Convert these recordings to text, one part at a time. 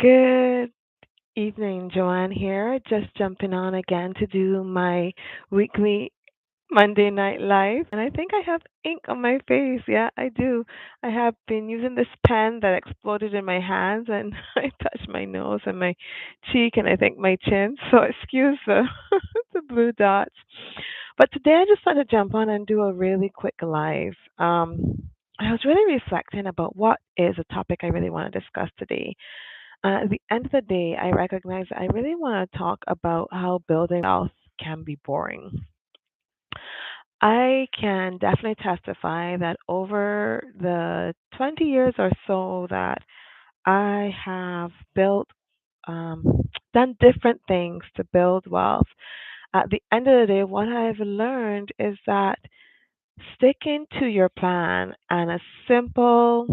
Good evening, Joanne here. Just jumping on again to do my weekly Monday Night Live. And I think I have ink on my face. Yeah, I do. I have been using this pen that exploded in my hands and I touched my nose and my cheek and I think my chin. So excuse the, the blue dots. But today I just want to jump on and do a really quick live. I was really reflecting about what is a topic I really want to discuss today. At the end of the day, I recognize I really want to talk about how building wealth can be boring. I can definitely testify that over the 20 years or so that I have built, um, done different things to build wealth. At the end of the day, what I've learned is that sticking to your plan and a simple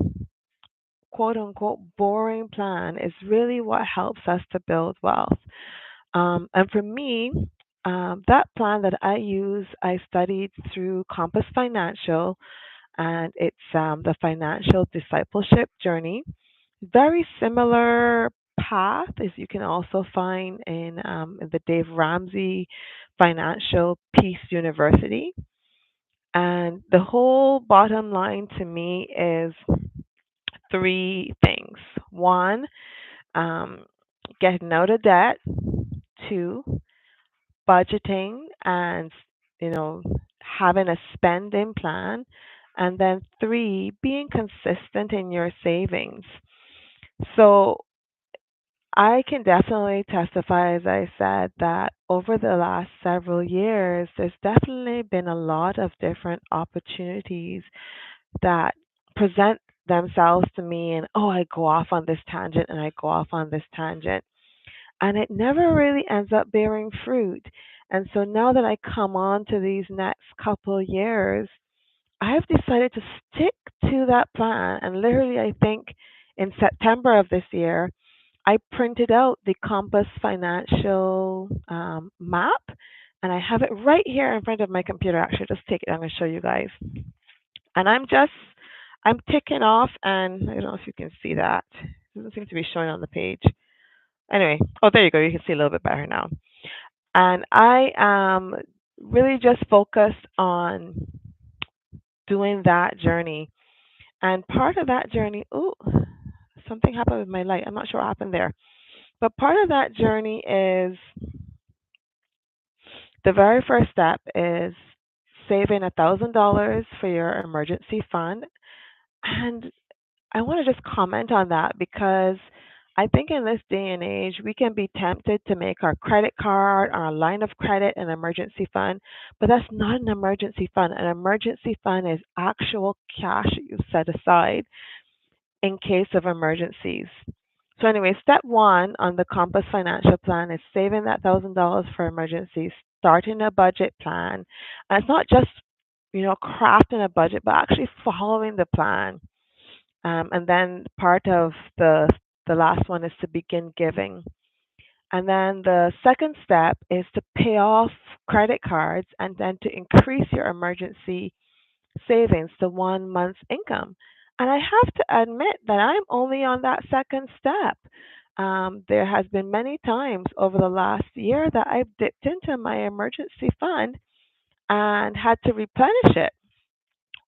quote unquote boring plan is really what helps us to build wealth. And for me, that plan that I use, I studied through Compass Financial, and it's the financial discipleship journey. Very similar path as you can also find in the Dave Ramsey Financial Peace University. And the whole bottom line to me is three things. One, um, getting out of debt. Two, budgeting and you know having a spending plan. And then three, being consistent in your savings. So I can definitely testify, as I said, that over the last several years, there's definitely been a lot of different opportunities that present themselves to me, and oh, I go off on this tangent and I go off on this tangent, and it never really ends up bearing fruit. And so now that I come on to these next couple years, I have decided to stick to that plan. And literally, I think in September of this year, I printed out the Compass Financial map, and I have it right here in front of my computer. Actually, just take it. I'm going to show you guys. And I'm ticking off, and I don't know if you can see that. It doesn't seem to be showing on the page. Anyway, oh, there you go. You can see a little bit better now. And I am really just focused on doing that journey. And part of that journey, oh, something happened with my light. I'm not sure what happened there. But part of that journey is the very first step is saving $1,000 for your emergency fund. And I want to just comment on that because I think in this day and age, we can be tempted to make our credit card, our line of credit, an emergency fund, but that's not an emergency fund. An emergency fund is actual cash that you set aside in case of emergencies. So, anyway, step one on the Compass financial plan is saving that $1,000 for emergencies, starting a budget plan. And it's not just, crafting a budget, but actually following the plan. And then part of the last one is to begin giving. And then the second step is to pay off credit cards and then to increase your emergency savings to 1 month's income. And I have to admit that I'm only on that second step. There has been many times over the last year that I've dipped into my emergency fund and had to replenish it,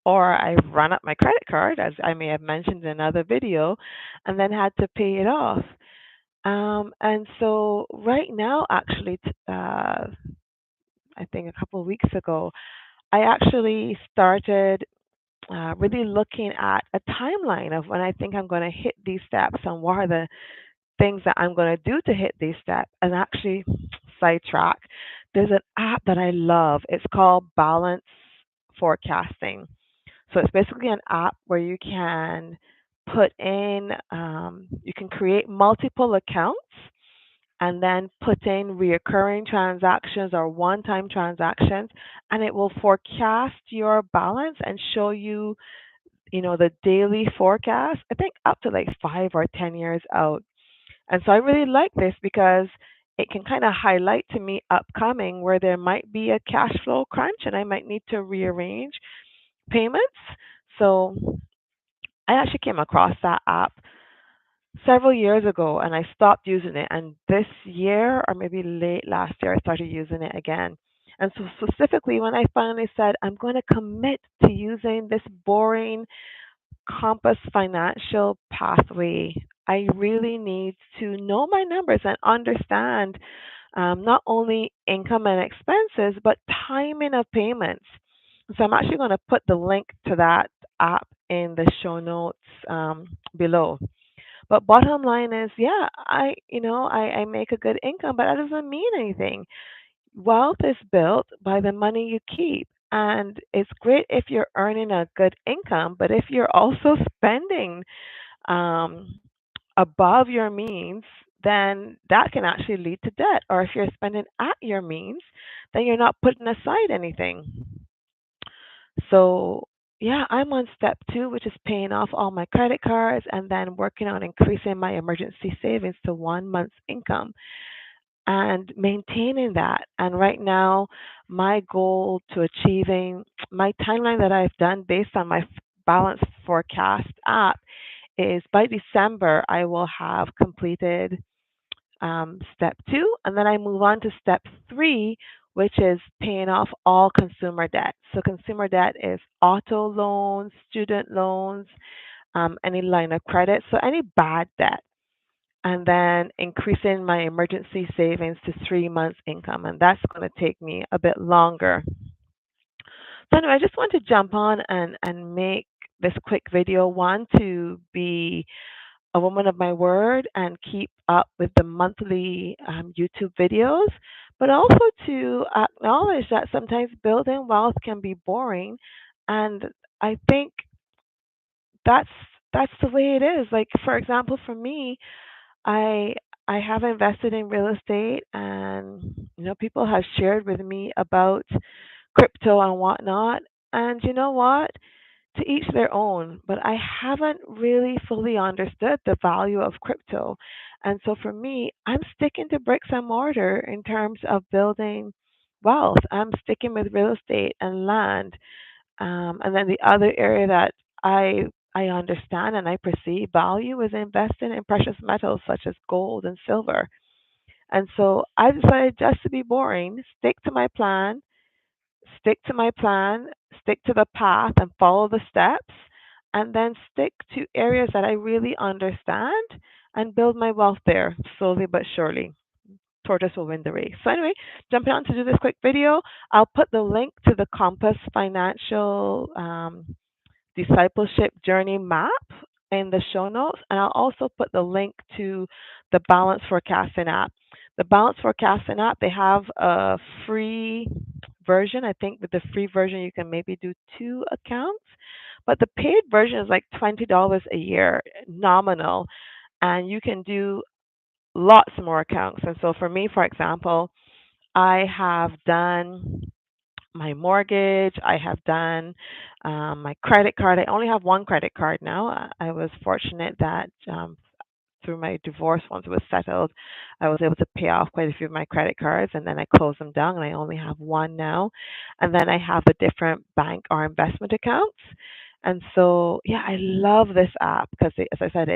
or I've run up my credit card, as I may have mentioned in another video, and then had to pay it off. And so right now, actually, I think a couple of weeks ago, I actually started really looking at a timeline of when I think I'm going to hit these steps and what are the things that I'm going to do to hit these steps. And actually, sidetrack, there's an app that I love. It's called Balance Forecasting. So it's basically an app where you can create multiple accounts and then put in reoccurring transactions or one-time transactions, and it will forecast your balance and show you, the daily forecast. I think up to like 5 or 10 years out. And so I really like this because it can kind of highlight to me upcoming where there might be a cash flow crunch and I might need to rearrange payments. So I actually came across that app several years ago, and I stopped using it. And this year, or maybe late last year, I started using it again. And so, specifically, when I finally said, I'm going to commit to using this boring Compass financial pathway, I really need to know my numbers and understand not only income and expenses, but timing of payments. So I'm actually going to put the link to that app in the show notes below. But bottom line is, yeah, I make a good income, but that doesn't mean anything. Wealth is built by the money you keep. And it's great if you're earning a good income, but if you're also spending um, above your means, then that can actually lead to debt. Or if you're spending at your means, then you're not putting aside anything. So, yeah, I'm on step two, which is paying off all my credit cards and then working on increasing my emergency savings to 1 month's income and maintaining that. And right now, my goal to achieving my timeline that I've done based on my balance forecast app is by December, I will have completed step two, and then I move on to step three, which is paying off all consumer debt. So, consumer debt is auto loans, student loans, any line of credit, so any bad debt. And then increasing my emergency savings to 3 months' income, and that's going to take me a bit longer. So, anyway, I just want to jump on and make this quick video one to be a woman of my word and keep up with the monthly YouTube videos, but also to acknowledge that sometimes building wealth can be boring, and I think that's that's the way it is. Like for example, for me, I I have invested in real estate, and people have shared with me about crypto and whatnot, and you know what? To each their own, but I haven't really fully understood the value of crypto. And so for me, I'm sticking to bricks and mortar in terms of building wealth. I'm sticking with real estate and land. And then the other area that I understand and I perceive value is investing in precious metals such as gold and silver. And so I decided just to be boring, stick to my plan, stick to the path and follow the steps, and then stick to areas that I really understand and build my wealth there slowly but surely. Tortoise will win the race. So, anyway, jumping on to do this quick video, I'll put the link to the Compass Financial discipleship journey map in the show notes, and I'll also put the link to the balance forecasting app. The balance forecasting app, they have a free version. I think with the free version you can maybe do two accounts, but the paid version is like $20 a year, nominal, and you can do lots more accounts. And so for me, for example, I have done my mortgage. I have done my credit card. I only have one credit card now. I was fortunate that through my divorce, once it was settled, I was able to pay off quite a few of my credit cards, and then I closed them down, and I only have one now. And then I have the different bank or investment accounts. And so, yeah, I love this app because, as I said,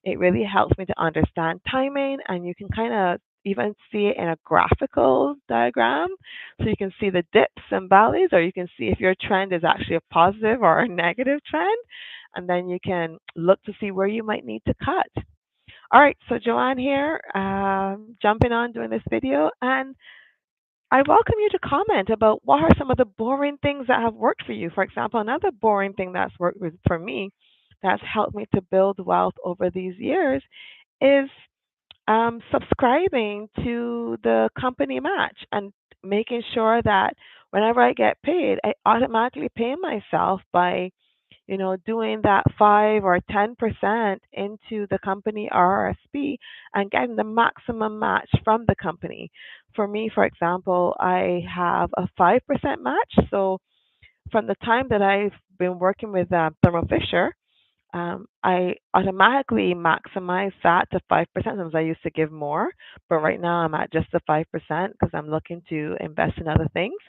it really helps me to understand timing, and you can kind of even see it in a graphical diagram. So you can see the dips and valleys, or you can see if your trend is actually a positive or a negative trend. And then you can look to see where you might need to cut. All right, so Joanne here, jumping on doing this video, and I welcome you to comment about what are some of the boring things that have worked for you. For example, another boring thing that's worked for me, that's helped me to build wealth over these years, is subscribing to the company match and making sure that whenever I get paid, I automatically pay myself by doing that 5 or 10% into the company RRSP and getting the maximum match from the company. For me, for example, I have a 5% match. So from the time that I've been working with Thermo Fisher, I automatically maximize that to 5%. Sometimes I used to give more, but right now I'm at just the 5% because I'm looking to invest in other things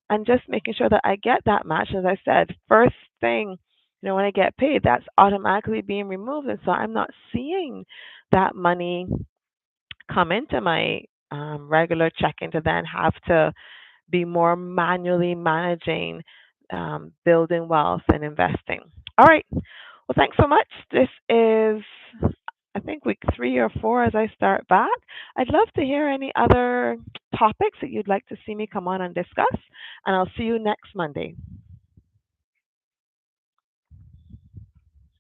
and just making sure that I get that match. As I said, first thing when I get paid, that's automatically being removed, and so I'm not seeing that money come into my regular checking to then have to be more manually managing building wealth and investing. All right. Well, thanks so much. This is, I think, week 3 or 4 as I start back. I'd love to hear any other topics that you'd like to see me come on and discuss, and I'll see you next Monday.